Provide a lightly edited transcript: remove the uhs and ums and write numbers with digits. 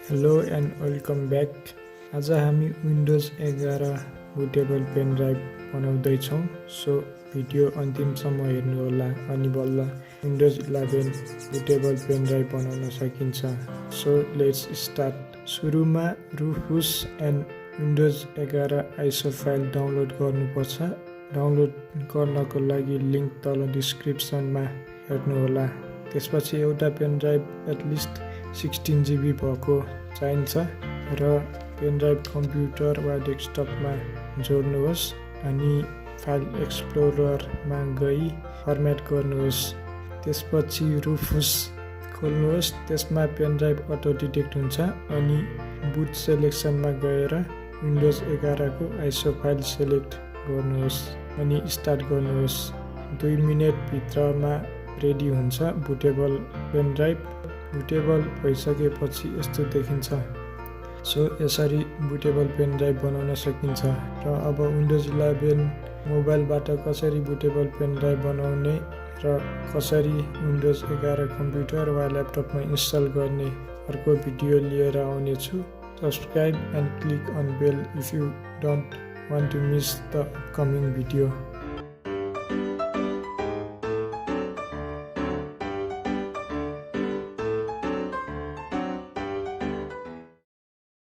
Hello and welcome back. आज हामी Windows 11 bootable pen drive बनाउँदैछौँ। सो भिडियो अन्तिमसम्म हेर्नुहोला अनि बल्ल विन्डोज 11 बुटेबल पेन ड्राइभ बनाउन सकिन्छ। So let's start. सुरुमा Rufus and Windows 11 ISO file download गर्नुपर्छ। डाउनलोड गर्नको लागि लिङ्क तल डिस्क्रिप्सनमा हेर्नुहोला। त्यसपछि एउटा पेन ड्राइभ एटलिस्ट 16 GB भएको चाहिन्छ र पेन ड्राइभ कम्प्युटर वा डेस्कटपमा जोड्नुहोस् अनि फाइल एक्सप्लोररमा गई फर्मेट गर्नुहोस्। त्यसपछि रुफुस खोल्नुहोस्। त्यसमा पेन ड्राइभ अटो डिटेक्ट हुन्छ अनि बुट सेलेक्सनमा गएर विन्डोज 11 को आइसो फाइल सेलेक्ट गर्नुहोस् अनि स्टार्ट गर्नुहोस्। 2 मिनेट भित्रमा रेडी हुन्छ बुटेबल पेन ड्राइभ। बुटेबल भइसकेपछि यस्तो देखिन्छ। सो यसरी बुटेबल पेन ड्राइभ बनाउन सकिन्छ। र अब विन्डोज 11 मोबाइलबाट कसरी बुटेबल पेन ड्राइभ बनाउने र कसरी विन्डोज 11 कम्प्युटर वा ल्यापटपमा इन्स्टल गर्ने अर्को भिडियो लिएर आउनेछु। Subscribe and click on bell if you don't want to miss the upcoming video.